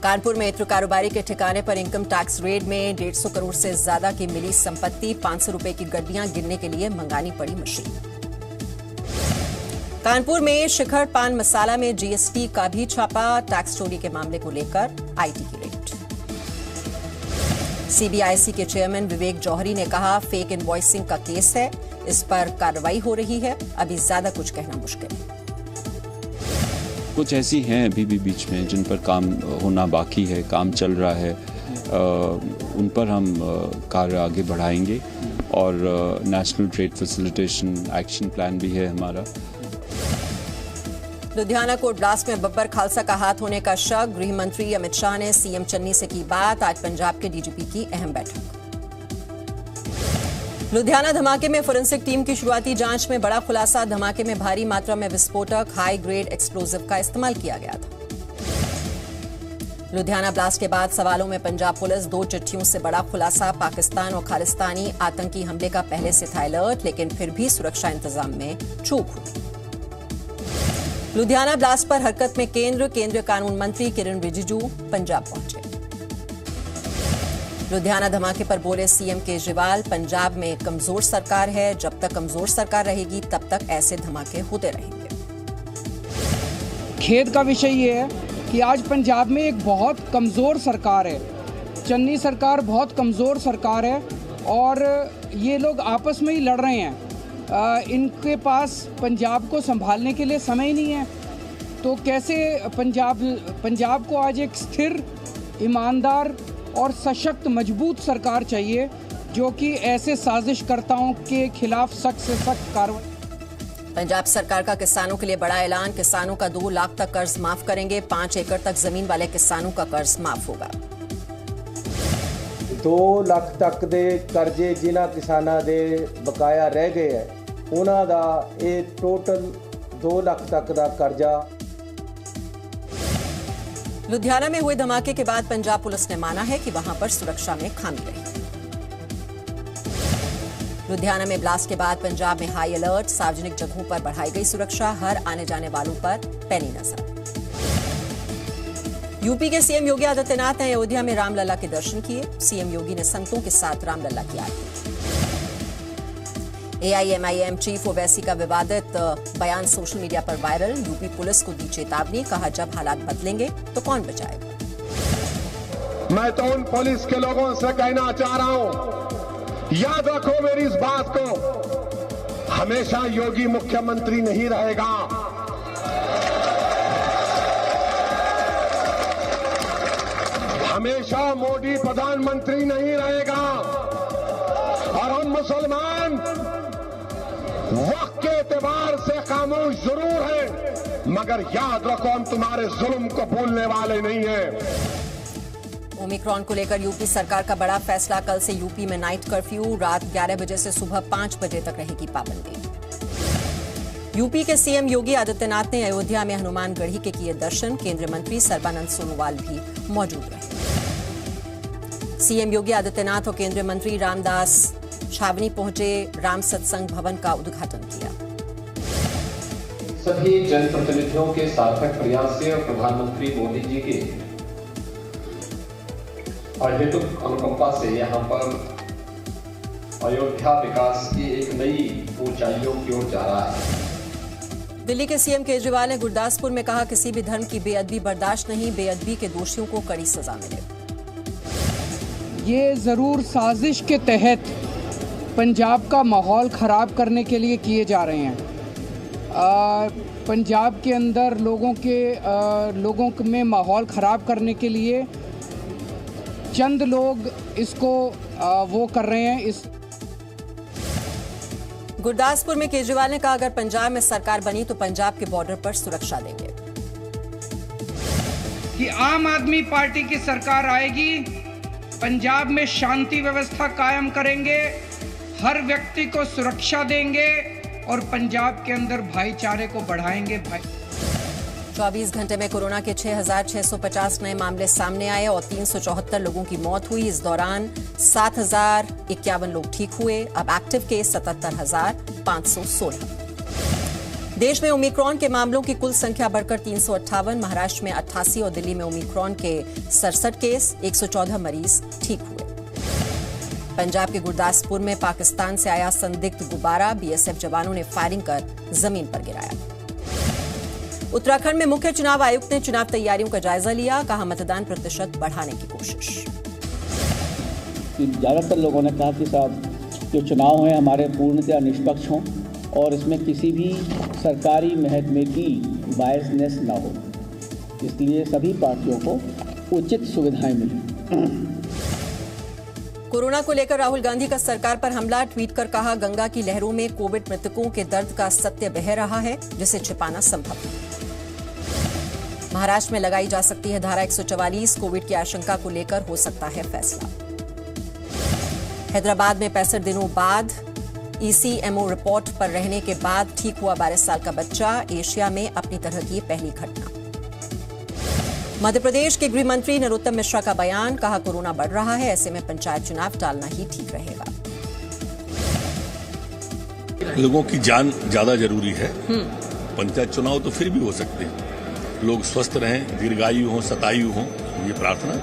कानपुर में इत्र कारोबारी के ठिकाने पर इनकम टैक्स रेड में 150 करोड़ से ज्यादा की मिली संपत्ति। 500 रुपए की गड्डियां गिनने के लिए मंगानी पड़ी मशीन। कानपुर में शिखर पान मसाला में जीएसटी का भी छापा। टैक्स चोरी के मामले को लेकर आईटी की रेड। सीबीआईसी के चेयरमैन विवेक जौहरी ने कहा, फेक इनवॉइसिंग का केस है, इस पर कार्रवाई हो रही है, अभी ज्यादा कुछ कहना मुश्किल है। कुछ ऐसी हैं अभी भी बीच में जिन पर काम होना बाकी है, काम चल रहा है, उन पर हम कार्य आगे बढ़ाएंगे और national trade facilitation action plan भी है हमारा। लुधियाना कोर्ट ब्लास्ट में बब्बर खालसा का हाथ होने का शक। गृह मंत्री अमित शाह ने सीएम चन्नी से की बात। आज पंजाब के डीजीपी की अहम बैठक। लुधियाना धमाके में फोरेंसिक टीम की शुरुआती जांच में बड़ा खुलासा। धमाके में भारी मात्रा में विस्फोटक हाई ग्रेड एक्सप्लोजिव का इस्तेमाल किया गया था। लुधियाना ब्लास्ट के बाद सवालों में पंजाब पुलिस। 2 चिट्ठियों से बड़ा खुलासा। पाकिस्तान और खालिस्तानी आतंकी हमले का पहले से था अलर्ट, लेकिन फिर भी सुरक्षा इंतजाम में चूक हुई। लुधियाना ब्लास्ट पर हरकत में केंद्रीय कानून मंत्री किरण रिजिजू पंजाब पहुंचे। लुधियाना धमाके पर बोले सीएम केजरीवाल, पंजाब में कमजोर सरकार है, जब तक कमजोर सरकार रहेगी तब तक ऐसे धमाके होते रहेंगे। खेद का विषय ये है कि आज पंजाब में एक बहुत कमजोर सरकार है। चन्नी सरकार बहुत कमजोर सरकार है और ये लोग आपस में ही लड़ रहे हैं। इनके पास पंजाब को संभालने के लिए समय ही नहीं है। तो कैसे पंजाब को आज एक स्थिर, ईमानदार और सशक्त मजबूत सरकार चाहिए जो कि ऐसे साजिशकर्ताओं के खिलाफ सख्त से सख्त कार्रवाई। पंजाब सरकार का किसानों के लिए बड़ा ऐलान। किसानों का 2 लाख तक कर्ज माफ करेंगे। 5 एकड़ तक जमीन वाले किसानों का कर्ज माफ होगा। 2 ਲੱਖ ਤੱਕ ਦੇ ਕਰਜ਼ੇ ਜਿਨ੍ਹਾਂ ਕਿਸਾਨਾਂ ਦੇ ਬਕਾਇਆ ਰਹਿ ਗਏ ਹੈ ਉਹਨਾਂ ਦਾ ਇਹ ਟੋਟਲ 2 ਲੱਖ ਤੱਕ ਦਾ ਕਰਜ਼ਾ। लुधियाना में हुए धमाके के बाद पंजाब पुलिस ने माना है कि वहां पर सुरक्षा में खामी रही। लुधियाना में ब्लास्ट के बाद पंजाब में हाई अलर्ट। सार्वजनिक जगहों पर बढ़ाई गई सुरक्षा। हर आने जाने वालों पर पैनी नजर। यूपी के सीएम योगी आदित्यनाथ ने अयोध्या में रामलला के दर्शन किए। सीएम योगी ने संतों के साथ रामलला की आरती। एआईएमआईएम चीफ ओवैसी का विवादित बयान सोशल मीडिया पर वायरल। यूपी पुलिस को दी चेतावनी, कहा जब हालात बदलेंगे तो कौन बचाएगा। मैं तो उन पुलिस के लोगों से कहना चाह रहा हूं, याद रखो मेरी इस बात को, हमेशा योगी मुख्यमंत्री नहीं रहेगा। हमेशा मोदी प्रधानमंत्री नहीं रहेगा। और हम मुसलमान वक्त के एतबार से खामोश जरूर हैं, मगर याद रखो हम तुम्हारे जुल्म को भूलने वाले नहीं हैं। ओमिक्रॉन को लेकर यूपी सरकार का बड़ा फैसला। कल से यूपी में नाइट कर्फ्यू। रात 11 बजे से सुबह 5 बजे तक रहेगी पाबंदी। यूपी के सीएम योगी आदित्यनाथ ने अयोध्या में हनुमानगढ़ी के किए दर्शन। केंद्रीय मंत्री सर्बानंद सोनोवाल भी मौजूद रहे। सीएम योगी आदित्यनाथ और केंद्रीय मंत्री रामदास छावनी पहुंचे। राम सत्संग भवन का उद्घाटन किया। सभी जनप्रतिनिधियों के सार्थक प्रयास से और प्रधानमंत्री मोदी जी के अहेतुक अनुकंपा से यहाँ पर अयोध्या विकास की एक नई ऊंचाइयों की ओर जा रहा है। दिल्ली के सीएम केजरीवाल ने गुरदासपुर में कहा, किसी भी धर्म की बेअदबी बर्दाश्त नहीं। बेअदबी के दोषियों को कड़ी सजा मिले। ये जरूर साजिश के तहत पंजाब का माहौल ख़राब करने के लिए किए जा रहे हैं। पंजाब के अंदर लोगों में माहौल ख़राब करने के लिए चंद लोग इसको वो कर रहे हैं। गुरदासपुर में केजरीवाल ने कहा, अगर पंजाब में सरकार बनी तो पंजाब के बॉर्डर पर सुरक्षा देंगे। कि आम आदमी पार्टी की सरकार आएगी, पंजाब में शांति व्यवस्था कायम करेंगे, हर व्यक्ति को सुरक्षा देंगे और पंजाब के अंदर भाईचारे को बढ़ाएंगे। 24 घंटे में कोरोना के 6,650 नए मामले सामने आए और 374 लोगों की मौत हुई। इस दौरान 7,051 लोग ठीक हुए। अब एक्टिव केस 77,516। देश में ओमिक्रॉन के मामलों की कुल संख्या बढ़कर 358, महाराष्ट्र में 88 और दिल्ली में ओमिक्रॉन के 67 केस, 114 मरीज ठीक हुए। पंजाब के गुरदासपुर में पाकिस्तान से आया संदिग्ध गुब्बारा, बीएसएफ जवानों ने फायरिंग कर जमीन पर गिराया। उत्तराखंड में मुख्य चुनाव आयुक्त ने चुनाव तैयारियों का जायजा लिया, कहा मतदान प्रतिशत बढ़ाने की कोशिश। ज्यादातर लोगों ने कहा कि साहब जो चुनाव हैं हमारे पूर्णतः निष्पक्ष हों और इसमें किसी भी सरकारी महकमे की बायसनेस ना हो, इसलिए सभी पार्टियों को उचित सुविधाएं मिलें। कोरोना को लेकर राहुल गांधी का सरकार पर हमला, ट्वीट कर कहा गंगा की लहरों में कोविड मृतकों के दर्द का सत्य बह रहा है जिसे छिपाना संभव नहीं। महाराष्ट्र में लगाई जा सकती है धारा 144, कोविड की आशंका को लेकर हो सकता है फैसला। हैदराबाद में 65 दिनों बाद ईसीएमओ रिपोर्ट पर रहने के बाद ठीक हुआ 12 साल का बच्चा, एशिया में अपनी तरह की पहली घटना। मध्य प्रदेश के गृह मंत्री नरोत्तम मिश्रा का बयान, कहा कोरोना बढ़ रहा है, ऐसे में पंचायत चुनाव टालना ही ठीक रहेगा। लोगों की जान ज्यादा जरूरी है, पंचायत चुनाव तो फिर भी हो सकते हैं, लोग स्वस्थ रहें, दीर्घायु हों, शतायु हों, ये प्रार्थना।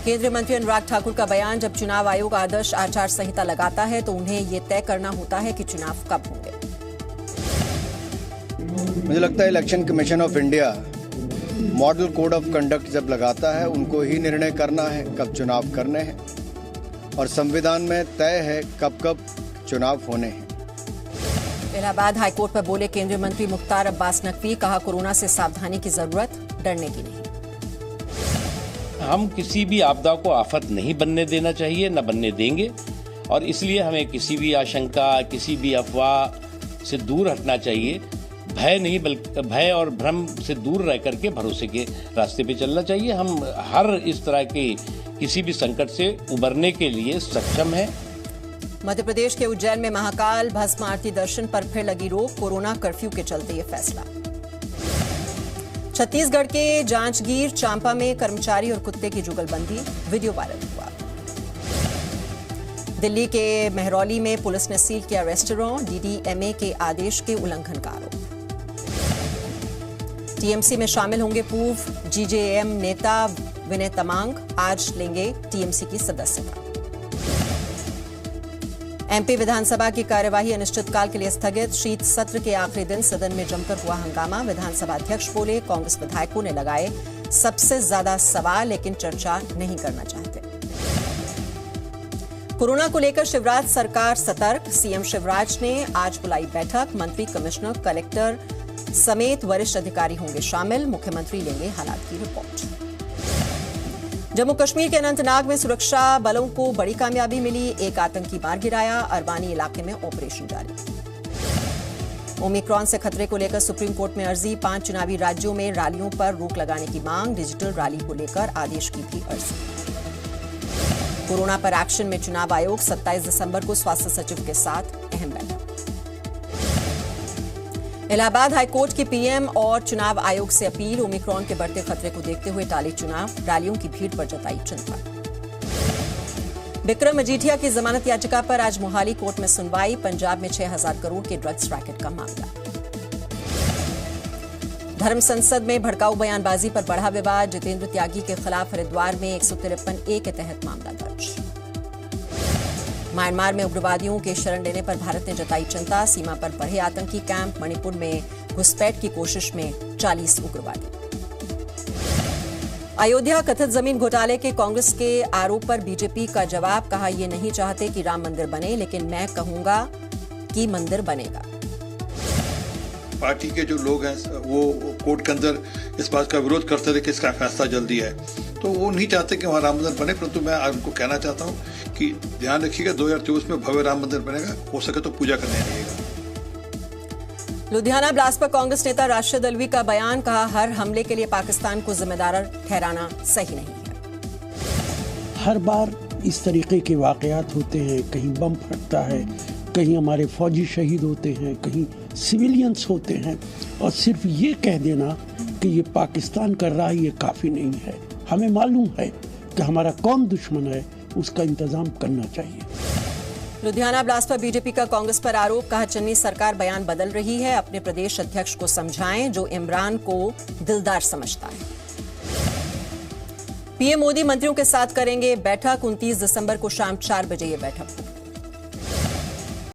केंद्रीय मंत्री अनुराग ठाकुर का बयान, जब चुनाव आयोग आदर्श आचार संहिता लगाता है तो उन्हें ये तय करना होता है कि चुनाव कब होंगे। मुझे लगता है election commission of India model code of conduct जब लगाता है उनको ही निर्णय करना है कब चुनाव करने हैं, और संविधान में तय है कब कब चुनाव होने हैं। इलाहाबाद हाईकोर्ट पर बोले केंद्रीय मंत्री मुख्तार अब्बास नकवी, कहा कोरोना से सावधानी की जरूरत, डरने की नहीं। हम किसी भी आपदा को आफत नहीं बनने देना चाहिए, न बनने देंगे, और इसलिए हमें किसी भी आशंका, किसी भी अफवाह से दूर हटना चाहिए। भय नहीं, बल्कि भय और भ्रम से दूर रह करके भरोसे के रास्ते पे चलना चाहिए। हम हर इस तरह के किसी भी संकट से उबरने के लिए सक्षम हैं। मध्य प्रदेश के उज्जैन में महाकाल भस्म आरती दर्शन पर फिर लगी रोक, कोरोना कर्फ्यू के चलते ये फैसला। छत्तीसगढ़ के जांजगीर चांपा में कर्मचारी और कुत्ते की जुगलबंदी, वीडियो वायरल हुआ। दिल्ली के मेहरौली में पुलिस ने सील किया रेस्टोरेंट, डीडीएमए के आदेश के उल्लंघन का आरोप। टीएमसी में शामिल होंगे पूर्व जीजेएम नेता विनय तमांग, आज लेंगे टीएमसी की सदस्यता। एमपी विधानसभा की कार्यवाही अनिश्चितकाल के लिए स्थगित, शीत सत्र के आखिरी दिन सदन में जमकर हुआ हंगामा, विधानसभा अध्यक्ष बोले कांग्रेस विधायकों ने लगाए सबसे ज्यादा सवाल लेकिन चर्चा नहीं करना चाहते। कोरोना को लेकर शिवराज सरकार सतर्क, सीएम शिवराज ने आज बुलाई बैठक, मंत्री, कमिश्नर, कलेक्टर समेत वरिष्ठ अधिकारी होंगे शामिल, मुख्यमंत्री लेंगे हालात की रिपोर्ट। जम्मू कश्मीर के अनंतनाग में सुरक्षा बलों को बड़ी कामयाबी मिली, एक आतंकी मार गिराया, अरबानी इलाके में ऑपरेशन जारी। ओमिक्रॉन से खतरे को लेकर सुप्रीम कोर्ट में अर्जी, 5 चुनावी राज्यों में रैलियों पर रोक लगाने की मांग, डिजिटल रैली को लेकर आदेश की भी अर्जी। कोरोना पर एक्शन में चुनाव आयोग, 27 दिसंबर को स्वास्थ्य सचिव के साथ अहम बैठक। इलाहाबाद हाईकोर्ट की पीएम और चुनाव आयोग से अपील, ओमिक्रॉन के बढ़ते खतरे को देखते हुए टाले चुनाव, रैलियों की भीड़ पर जताई चिंता। विक्रम मजीठिया की जमानत याचिका पर आज मोहाली कोर्ट में सुनवाई, पंजाब में 6000 करोड़ के ड्रग्स रैकेट का मामला। धर्म संसद में भड़काऊ बयानबाजी पर बढ़ा विवाद, जितेंद्र त्यागी के खिलाफ हरिद्वार में 153A के तहत मामला दर्ज। म्यांमार में उग्रवादियों के शरण लेने पर भारत ने जताई चिंता, सीमा पर बढ़े आतंकी कैंप, मणिपुर में घुसपैठ की कोशिश में 40 उग्रवादी। अयोध्या कथित जमीन घोटाले के कांग्रेस के आरोप पर बीजेपी का जवाब, कहा ये नहीं चाहते कि राम मंदिर बने, लेकिन मैं कहूंगा कि मंदिर बनेगा। पार्टी के जो लोग हैं वो कोर्ट के अंदर इस बात का विरोध करते थे कि इसका फैसला जल्दी है, तो वो नहीं चाहते कि वहाँ राम मंदिर बने, परंतु मैं उनको कहना चाहता हूँ कि ध्यान रखिएगा 2024 में भव्य राम मंदिर बनेगा, हो सके तो पूजा करने आइएगा। लुधियाना ब्लास्ट पर कांग्रेस नेता राशिद अल्वी का बयान, कहा हर हमले के लिए पाकिस्तान को जिम्मेदार ठहराना सही नहीं है। हर बार इस तरीके के वाकयात होते हैं, कहीं बम फटता है, कहीं हमारे फौजी शहीद होते हैं, कहीं सिविलियंस होते हैं, और सिर्फ ये कह देना कि ये पाकिस्तान कर रहा है ये काफ़ी नहीं है। हमें मालूम है कि हमारा कौन दुश्मन है, उसका इंतजाम करना चाहिए। लुधियाना ब्लास्ट पर बीजेपी का कांग्रेस पर आरोप, कहा चन्नी सरकार बयान बदल रही है, अपने प्रदेश अध्यक्ष को समझाएं जो इमरान को दिलदार समझता है। पीएम मोदी मंत्रियों के साथ करेंगे बैठक, 29 दिसंबर को शाम 4 बजे ये बैठक होगी।